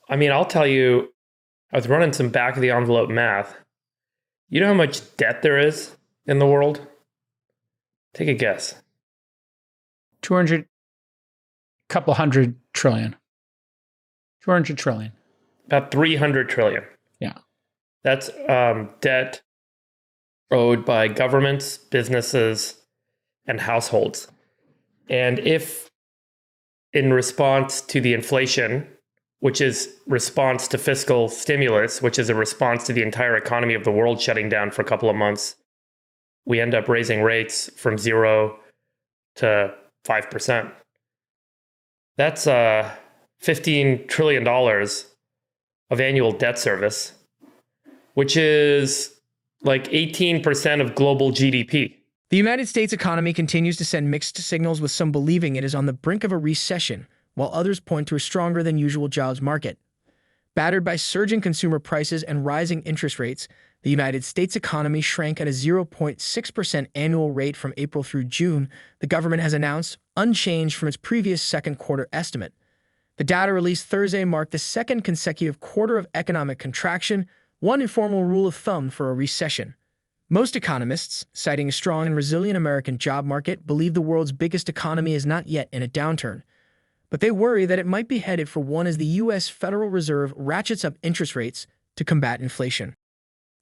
I mean, I'll tell you, I was running some back of the envelope math. You know how much debt there is in the world? Take a guess. 200, couple hundred trillion. 200 trillion. About 300 trillion. Yeah. That's debt owed by governments, businesses, and households. And if in response to the inflation, which is response to fiscal stimulus, which is a response to the entire economy of the world shutting down for a couple of months, we end up raising rates from 0 to 5%. That's $15 trillion of annual debt service, which is like 18% of global GDP. The United States economy continues to send mixed signals, with some believing it is on the brink of a recession, while others point to a stronger than usual jobs market. Battered by surging consumer prices and rising interest rates, the United States economy shrank at a 0.6% annual rate from April through June, the government has announced, unchanged from its previous second quarter estimate. The data released Thursday marked the second consecutive quarter of economic contraction, one informal rule of thumb for a recession. Most economists, citing a strong and resilient American job market, believe the world's biggest economy is not yet in a downturn. But they worry that it might be headed for one as the U.S. Federal Reserve ratchets up interest rates to combat inflation.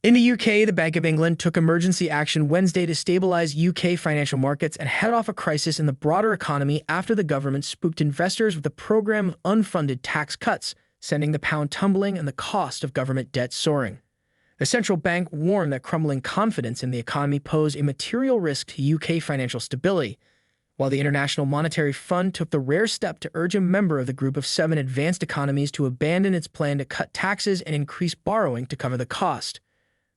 In the UK, the Bank of England took emergency action Wednesday to stabilize UK financial markets and head off a crisis in the broader economy after the government spooked investors with a program of unfunded tax cuts, sending the pound tumbling and the cost of government debt soaring. The central bank warned that crumbling confidence in the economy posed a material risk to UK financial stability, while the International Monetary Fund took the rare step to urge a member of the group of 7 advanced economies to abandon its plan to cut taxes and increase borrowing to cover the cost.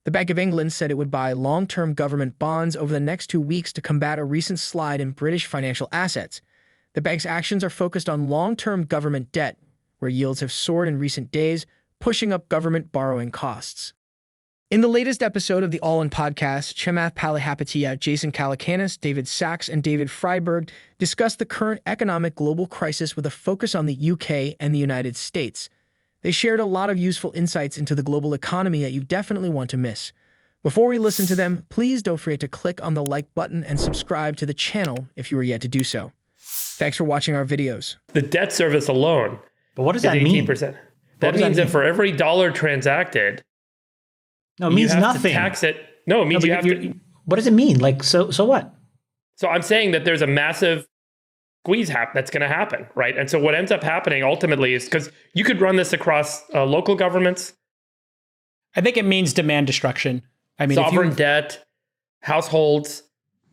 The Bank of England said it would buy long-term government bonds over the next 2 weeks to combat a recent slide in British financial assets. The bank's actions are focused on long-term government debt, where yields have soared in recent days, pushing up government borrowing costs. In the latest episode of the All In podcast, Chamath Palihapitiya, Jason Calacanis, David Sachs, and David Freiberg discussed the current economic global crisis with a focus on the UK and the United States. They shared a lot of useful insights into the global economy that you definitely want to miss. Before we listen to them, please don't forget to click on the like button and subscribe to the channel if you are yet to do so. Thanks for watching our videos. The debt service alone. But what does that mean? 18%. That means that for every dollar transacted, no, it means nothing. Tax it. No, it means you have to. What does it mean? Like, so what? So I'm saying that there's a massive squeeze that's going to happen, right? And so what ends up happening ultimately is, because you could run this across local governments. I think it means demand destruction. I mean, sovereign debt, households.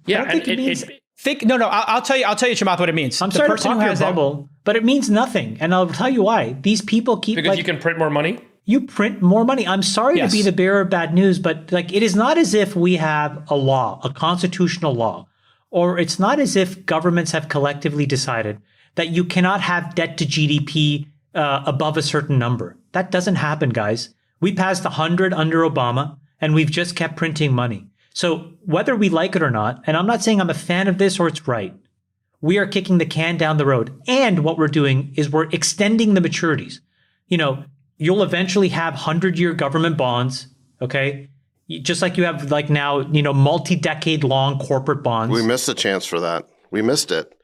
Yeah, I think it means. I'll tell you, Chamath, what it means. I'm sorry to pop your bubble, but it means nothing, and I'll tell you why. These people keep because you can print more money. You print more money. I'm sorry to be the bearer of bad news, but like, it is not as if we have a law, a constitutional law, or it's not as if governments have collectively decided that you cannot have debt to GDP above a certain number. That doesn't happen, guys. We passed 100 under Obama, and we've just kept printing money. So whether we like it or not, and I'm not saying I'm a fan of this or it's right, we are kicking the can down the road. And what we're doing is we're extending the maturities. You know, you'll eventually have 100-year government bonds, okay? Just like you have like now, you know, multi-decade long corporate bonds. We missed a chance for that. We missed it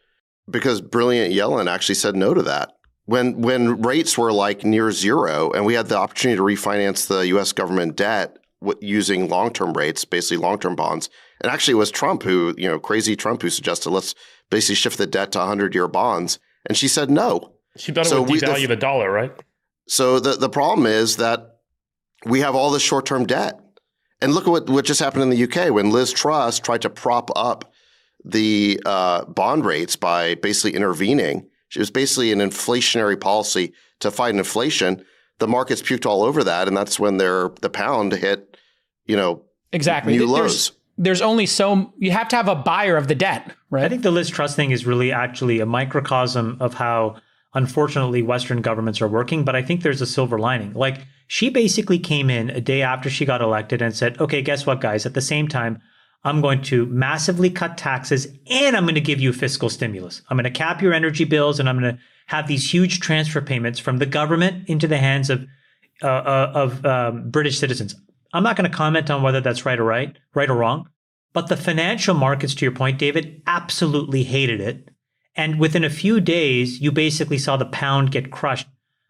because brilliant Yellen actually said no to that. When rates were like near zero and we had the opportunity to refinance the U.S. government debt using long-term rates, basically long-term bonds. And actually it was Trump who, you know, crazy Trump who suggested let's basically shift the debt to 100-year bonds. And she said no. She thought it would devalue the dollar, right? So the problem is that we have all this short-term debt. And look at what just happened in the UK when Liz Truss tried to prop up the bond rates by basically intervening. It was basically an inflationary policy to fight inflation. The markets puked all over that, and that's when the pound hit, you know, exactly new lows. There's only you have to have a buyer of the debt, right? I think the Liz Truss thing is really actually a microcosm of how, unfortunately, Western governments are working, but I think there's a silver lining. Like, she basically came in a day after she got elected and said, okay, guess what, guys? At the same time, I'm going to massively cut taxes and I'm going to give you fiscal stimulus. I'm going to cap your energy bills and I'm going to have these huge transfer payments from the government into the hands of British citizens. I'm not going to comment on whether that's right or wrong, but the financial markets, to your point, David, absolutely hated it. And within a few days, you basically saw the pound get crushed.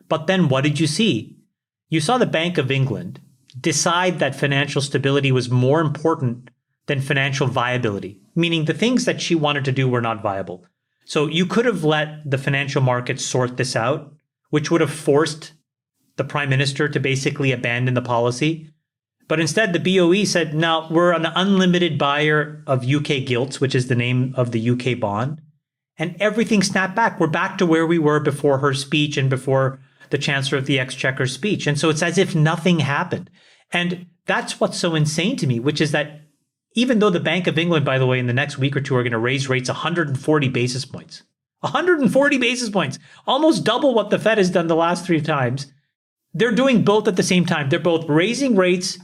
But then what did you see? You saw the Bank of England decide that financial stability was more important than financial viability, meaning the things that she wanted to do were not viable. So you could have let the financial markets sort this out, which would have forced the prime minister to basically abandon the policy. But instead, the BOE said, no, we're an unlimited buyer of UK gilts, which is the name of the UK bond. And everything snapped back. We're back to where we were before her speech and before the Chancellor of the Exchequer's speech. And so it's as if nothing happened. And that's what's so insane to me, which is that even though the Bank of England, by the way, in the next week or two are going to raise rates 140 basis points, 140 basis points, almost double what the Fed has done the last 3 times, they're doing both at the same time. They're both raising rates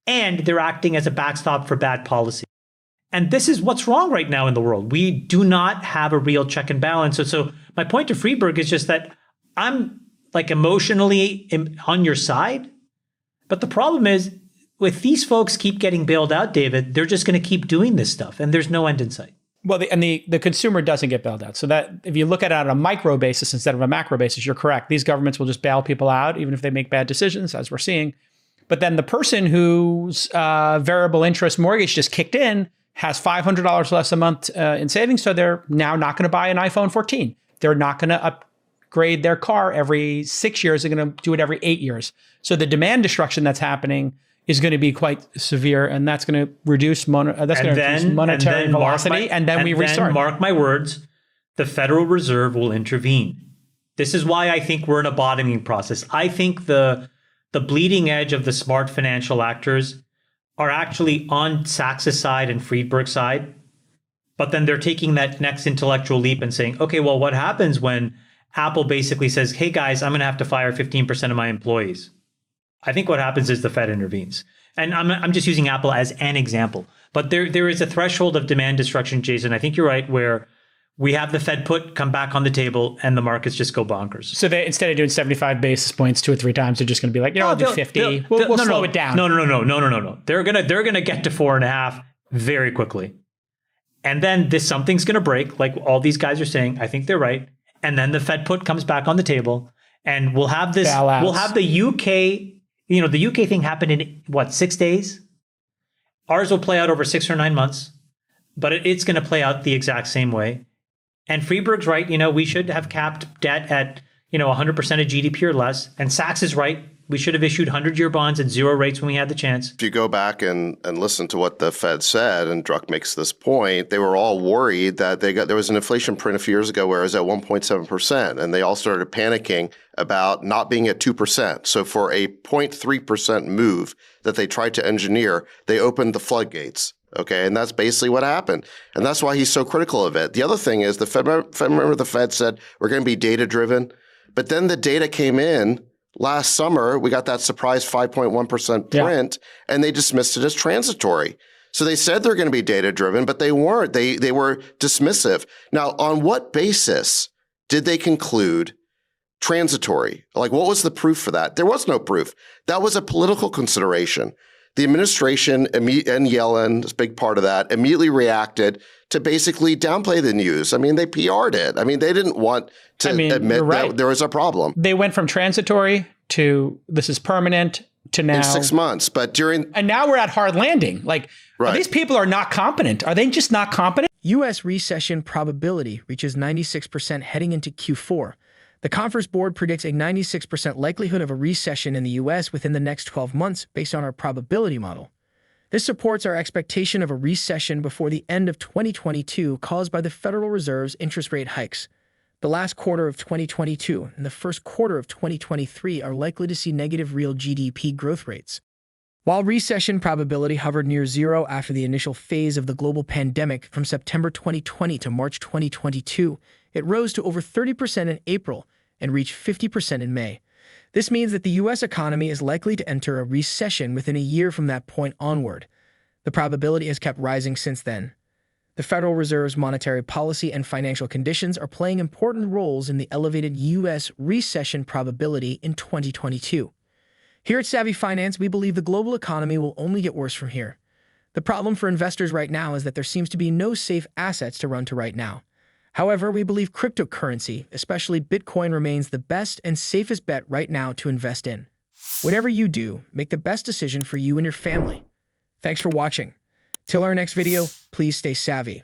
and they're acting as a backstop for bad policy. And this is what's wrong right now in the world. We do not have a real check and balance. So my point to Friedberg is just that I'm like emotionally on your side. But the problem is, if these folks keep getting bailed out, David, they're just going to keep doing this stuff and there's no end in sight. Well, the consumer doesn't get bailed out. So that if you look at it on a micro basis instead of a macro basis, you're correct. These governments will just bail people out, even if they make bad decisions, as we're seeing. But then the person whose variable interest mortgage just kicked in has $500 less a month in savings. So they're now not going to buy an iPhone 14. They're not going to upgrade their car every 6 years. They're going to do it every 8 years. So the demand destruction that's happening is going to be quite severe, and that's going to reduce monetary velocity, and then we restart. Mark my words, the Federal Reserve will intervene. This is why I think we're in a bottoming process. I think the bleeding edge of the smart financial actors are actually on Sachs's side and Friedberg's side, but then they're taking that next intellectual leap and saying, okay, well, what happens when Apple basically says, hey guys, I'm going to have to fire 15% of my employees? I think what happens is the Fed intervenes. And I'm just using Apple as an example. But there is a threshold of demand destruction, Jason. I think you're right, where we have the Fed put come back on the table and the markets just go bonkers. So they, instead of doing 75 basis points 2 or 3 times, they're just going to be like, I'll do 50. We'll slow it down. No. They're gonna get to 4.5 very quickly. And then something's gonna break, like all these guys are saying. I think they're right. And then the Fed put comes back on the table, and we'll have this. Bailouts. We'll have the UK. The UK thing happened in 6 days? Ours will play out over 6 or 9 months, but it's going to play out the exact same way. And Friedberg's right. We should have capped debt at, 100% of GDP or less. And Sachs is right. We should have issued 100-year bonds at 0 rates when we had the chance. If you go back and listen to what the Fed said, and Druck makes this point, they were all worried that there was an inflation print a few years ago where it was at 1.7%, and they all started panicking about not being at 2%. So for a 0.3% move that they tried to engineer, they opened the floodgates. Okay, and that's basically what happened. And that's why he's so critical of it. The other thing is the Fed said we're going to be data-driven, but then the data came in. Last summer, we got that surprise 5.1% print, and they dismissed it as transitory. So they said they're going to be data-driven, but they weren't. They were dismissive. Now, on what basis did they conclude transitory? Like, what was the proof for that? There was no proof. That was a political consideration. The administration and Yellen, a big part of that, immediately reacted to basically downplay the news. I mean, they PR'd it. I mean, they didn't want to admit that there was a problem. They went from transitory to this is permanent to now. In 6 months, and now we're at hard landing. Like, these people are not competent. Are they just not competent? U.S. recession probability reaches 96% heading into Q4. The Conference Board predicts a 96% likelihood of a recession in the U.S. within the next 12 months based on our probability model. This supports our expectation of a recession before the end of 2022 caused by the Federal Reserve's interest rate hikes. The last quarter of 2022 and the first quarter of 2023 are likely to see negative real GDP growth rates. While recession probability hovered near 0 after the initial phase of the global pandemic from September 2020 to March 2022, it rose to over 30% in April and reached 50% in May. This means that the U.S. economy is likely to enter a recession within a year from that point onward. The probability has kept rising since then. The Federal Reserve's monetary policy and financial conditions are playing important roles in the elevated U.S. recession probability in 2022. Here at Savvy Finance, we believe the global economy will only get worse from here. The problem for investors right now is that there seems to be no safe assets to run to right now. However, we believe cryptocurrency, especially Bitcoin, remains the best and safest bet right now to invest in. Whatever you do, make the best decision for you and your family. Thanks for watching. Till our next video, please stay savvy.